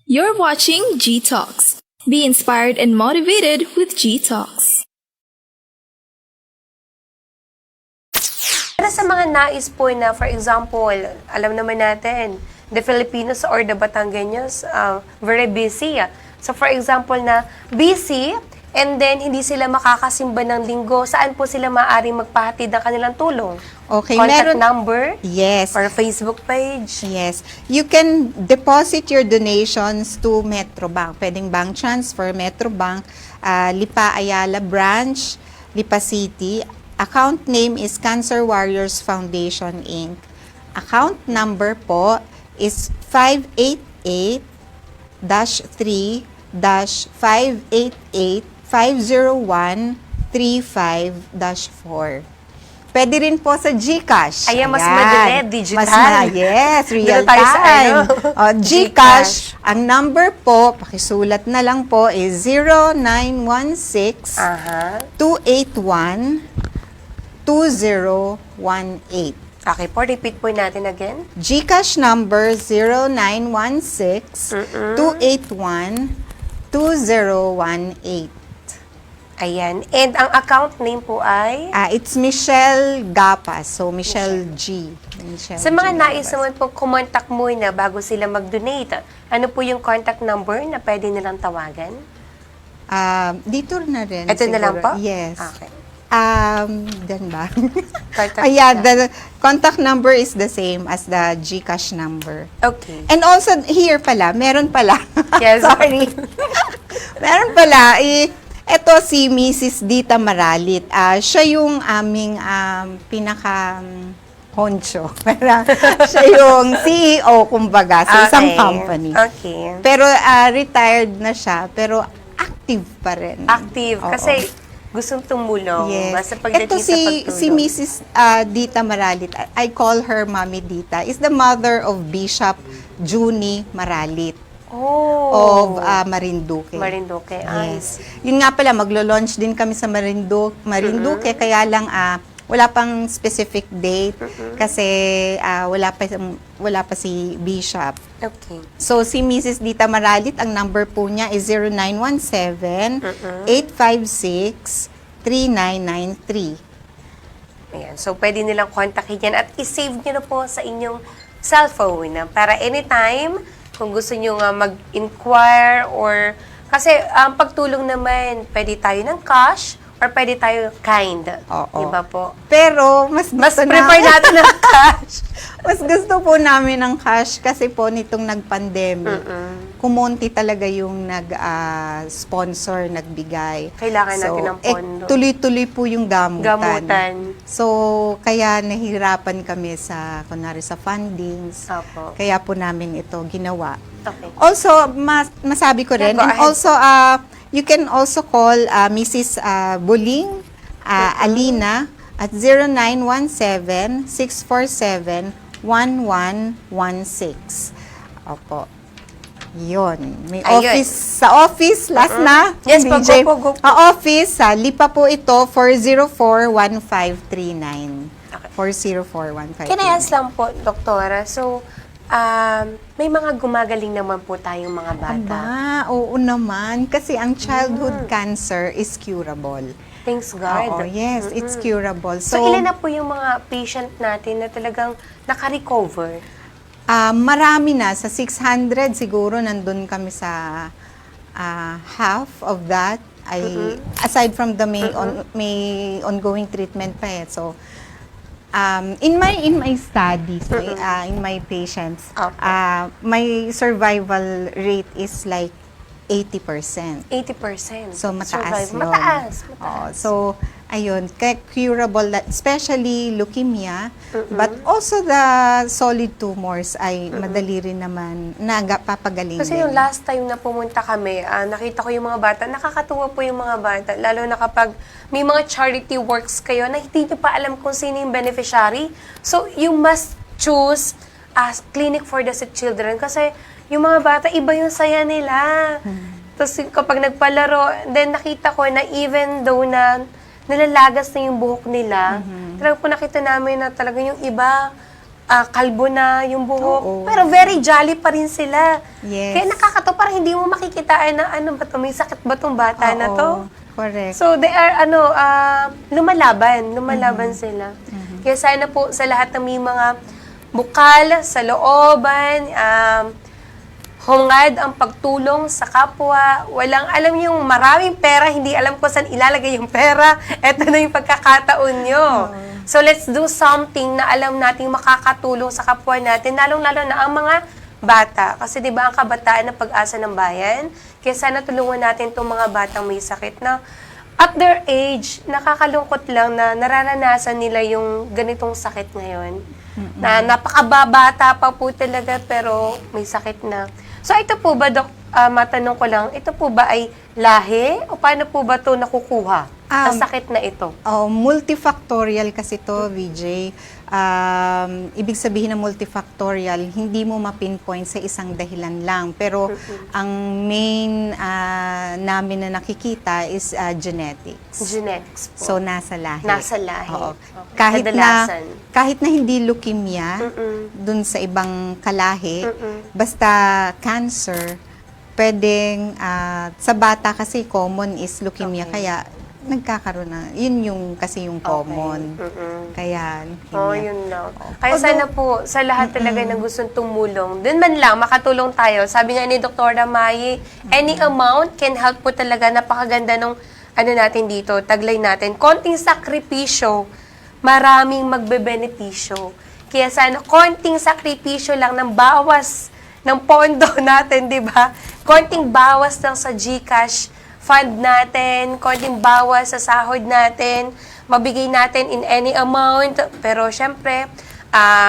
You're watching G Talks. Be inspired and motivated with G Talks. Para sa mga nais po na, for example, alam naman natin, the Filipinos or the Batanggenyos, very busy. So for example na busy, and then hindi sila makakasimba ng linggo, saan po sila maaaring magpahatid ng kanilang tulong? Okay, Contact number? Yes. Or Facebook page? Yes. You can deposit your donations to Metrobank. Pwedeng bank transfer, Metrobank, Lipa Ayala Branch, Lipa City. Account name is Cancer Warriors Foundation, Inc. Account number po is 588-3-501-35-4. Pwede rin po sa GCash. Ayan, mas madali, digital. Yes, real Dito tayo sa time. ano. GCash, ang number po, pakisulat na lang po, is 0916 281 2018. Okay po, repeat po natin again. GCash number 0916 281 2018. Ayan. And ang account name po ay? It's Michelle Gapas. So, Michelle G. Michelle Sa mga G. nais Gapas. naman po kumontak muna bago sila mag-donate, ano po yung contact number na pwede nilang tawagan? Dito na rin. Ito na lang po? Yes. Okay. Gan ba? Contact the contact number is the same as the GCash number. Okay. And also, here pala, meron pala. Yes. Sorry. Meron pala, eto si Mrs. Dita Maralit. Siya yung aming honcho. Siya yung CEO, kumbaga, sa isang company. Okay. Pero retired na siya, pero active pa rin. Active. Oo. Kasi gustong tumulong. Yes. Basta pagdating Ito sa pagtulong. si Mrs. Dita Maralit, I call her Mami Dita, is the mother of Bishop Juni Maralit of Marinduque. Marinduque. Ay. Yes. Yun nga pala, maglo-launch din kami sa Marinduque, kaya lang wala pang specific date kasi wala pa si Bishop. Okay. So, si Mrs. Dita Maralit, ang number po niya is 0917-856-3993. Ayan. So, pwede nilang kontakin yan at i-save nyo na po sa inyong cellphone para anytime, kung gusto nyo nga mag-inquire or... Kasi, ang pagtulong naman, pwede tayo ng cash or pwede tayo kind. Oo. Diba po? Pero, mas prefer natin ng cash. Mas gusto po namin ng cash kasi po nitong nag-pandemic, kumonti talaga yung nag-sponsor, nagbigay. Kailangan natin ng pondo. Tuloy-tuloy po yung gamutan. Gamutan. So, kaya nahihirapan kami kunwari sa fundings. Opo. Kaya po namin ito ginawa. Okay. Also, masabi ko rin, Yeah, go and ahead. also, you can also call Mrs. Buling Alina at 0917-647-1116. Opo. Yun. May Ayun. office, sa office, last na. Yes, po, DJ. go po. Office, Lipa po ito, 404-1539. Okay. 404-1539. Can I ask lang po, Doktora? So, may mga gumagaling naman po tayong mga bata. Oo naman. Kasi ang childhood cancer is curable. Thanks God. Oo, yes, it's curable. So, ilan na po yung mga patient natin na talagang naka-recover? Marami na. Sa 600 siguro, nandun kami sa half of that. Aside from the may ongoing treatment pa eh. So, in my studies, in my patients, my survival rate is like 80%. 80%. So, mataas yun. Mataas. Oo, so, ayun, curable, especially leukemia, but also the solid tumors ay madali rin naman papagaling Kasi din. yung last time na pumunta kami, nakita ko yung mga bata, nakakatuwa po yung mga bata, lalo na kapag may mga charity works kayo na hindi nyo pa alam kung sino yung beneficiary. So, you must choose as Clinic for the Sick Children kasi yung mga bata, iba yung saya nila. Tapos kapag nagpalaro, then nakita ko na even though na nalalagas na yung buhok nila, talagang po nakita namin na talagang yung iba, kalbo na yung buhok. Oo. Pero very jolly pa rin sila. Yes. Kaya nakakatawa, parang hindi mo makikitaan na ano ba to, may sakit ba tong bata na to? Oo, correct. So they are lumalaban sila. Kaya sana po sa lahat ng may mga bukal sa looban, hungad ang pagtulong sa kapwa, walang alam yung maraming pera, hindi alam ko saan ilalagay yung pera, eto na yung pagkakataon nyo. So let's do something na alam nating makakatulong sa kapwa natin, lalong-lalo na ang mga bata. Kasi di ba ang kabataan na pag-asa ng bayan? Kaya sana tulungan natin itong mga batang may sakit na at their age, nakakalungkot lang na nararanasan nila yung ganitong sakit ngayon. Na napakababata pa po talaga pero may sakit na. So ito po ba, Dok, matanong ko lang, ito po ba ay lahi o paano po ba ito nakukuha? Ang sakit na ito? Multifactorial kasi to, VJ. Ibig sabihin ng multifactorial, hindi mo ma-pinpoint sa isang dahilan lang. Pero ang main namin na nakikita is genetics. Genetics po. So, nasa lahi. Nasa lahi. Oo. Okay. Kadalasan. Kahit na hindi leukemia, dun sa ibang kalahi, basta cancer, pwedeng, sa bata kasi common is leukemia, kaya nagkakaroon na, yun yung kasi yung common. Kaya, yun lang. Kaya sana po, sa lahat talaga na gustong tumulong, dun man lang, makatulong tayo. Sabi nga ni Dr. Mai, any amount can help po talaga. Napakaganda nung, natin dito, taglay natin. Konting sakripisyo, maraming magbebenepisyo. Kaya sana, konting sakripisyo lang ng bawas ng pondo natin, di ba? Konting bawas lang sa GCash fund natin, konting bawas sa sahod natin, mabigay natin in any amount. Pero syempre,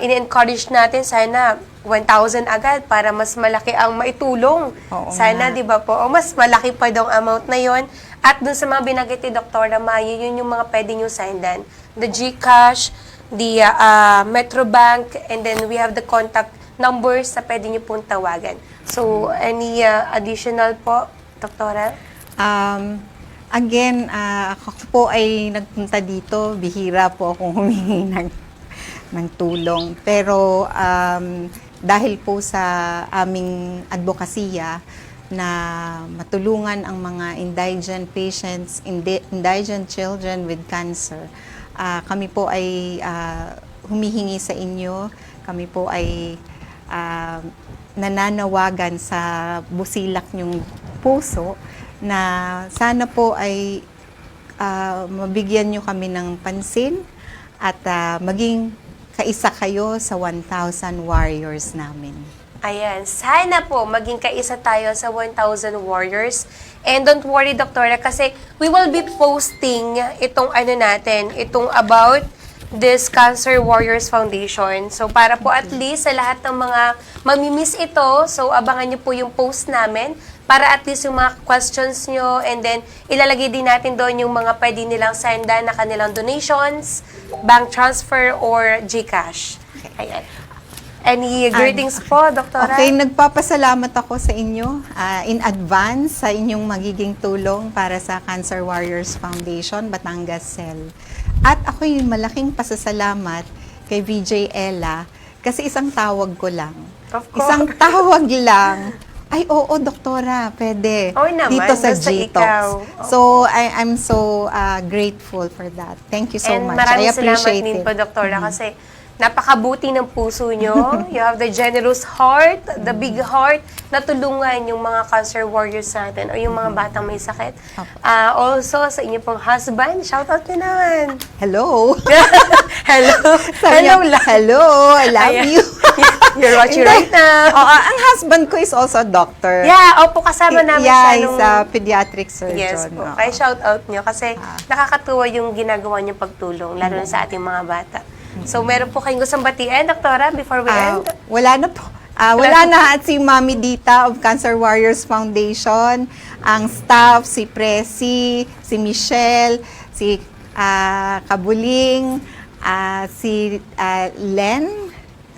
in-encourage natin sana 1,000 agad para mas malaki ang maitulong. Oo Sana, nga. di ba po? O mas malaki pa daw amount na yon. At dun sa mga binanggit ni Dr. Maya, yun yung mga pwede nyo sendan. The GCash, the Metrobank, and then we have the contact numbers na pwede nyo pong tawagan. So, any additional po, Doktora? Again, ako po ay nagpunta dito, bihira po akong humingi ng tulong. Pero dahil po sa aming advokasya na matulungan ang mga indigent patients, indigent children with cancer, kami po ay humihingi sa inyo, kami po ay nananawagan sa busilak niyong puso na sana po ay mabigyan nyo kami ng pansin at maging kaisa kayo sa 1,000 warriors namin. Ayan, sana po maging kaisa tayo sa 1,000 warriors. And don't worry, Doktora, kasi we will be posting itong itong about this Cancer Warriors Foundation. So, para po at least sa lahat ng mga mamimiss ito, so abangan nyo po yung post namin para at least yung mga questions nyo and then ilalagay din natin doon yung mga pwede nilang sendan na kanilang donations, bank transfer, or GCash. Ayan. Any greetings po, Doktora? Okay, nagpapasalamat ako sa inyo in advance sa inyong magiging tulong para sa Cancer Warriors Foundation, Batangas Cell. At ako'y malaking pasasalamat kay VJ Ella kasi isang tawag ko lang. Of course. Isang tawag lang. Ay, oo, doktora, pwede. Oo naman, dito sa basta G-Talks. ikaw. So, I'm so grateful for that. Thank you so And much. maraming I appreciate salamat din it. po, Doktora, kasi napakabuti ng puso nyo. You have the generous heart, the big heart, na tulungan yung mga cancer warriors natin o yung mga batang may sakit. Also, sa inyo pong husband, shoutout nyo naman. Hello. Hello. Sabi Hello niya, lang. hello, I love Ayan. you. You're watching right now. Oo, ang husband ko is also a doctor. Yeah, opo, kasama namin Yeah, siya he's nung... a pediatric surgeon. Yes po. Oo. Kaya shout out nyo kasi nakakatuwa yung ginagawa nyo pagtulong, lalo na sa ating mga bata. So, meron po kayong gustong batiin, Doktora, before we end? Wala na po. Wala na at si Mami Dita of Cancer Warriors Foundation, ang staff, si Presi, si Michelle, si Kabuling, si Len,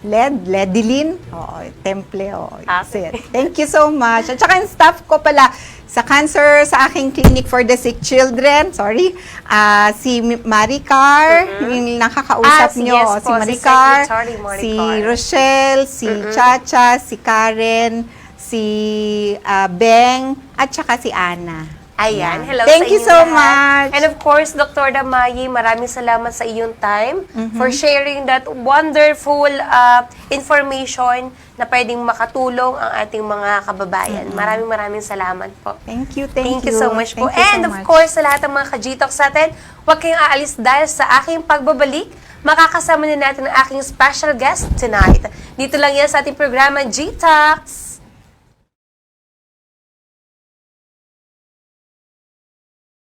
Ledilin. Oo, Temple. Oo, that's Okay. it. Thank you so much. At saka yung staff ko pala, sa cancer, sa aking clinic for the sick children, si Maricar, yung nakakausap nyo, yes si po, si Maricar, Secretary Maricar. si Rochelle, si Chacha, si Karen, si Beng, at saka si Ana. Ayan, hello Thank sa you inyo so lahat. much. And of course, Dr. Damayi, maraming salamat sa iyong time for sharing that wonderful information na pwedeng makatulong ang ating mga kababayan. Maraming salamat po. Thank you. Thank you so much po. Thank you so And of much. course, sa lahat ng mga ka-G-Talks natin, huwag kayong aalis dahil sa aking pagbabalik, makakasama na natin ang aking special guest tonight. Dito lang yan sa ating programa, G-Talks.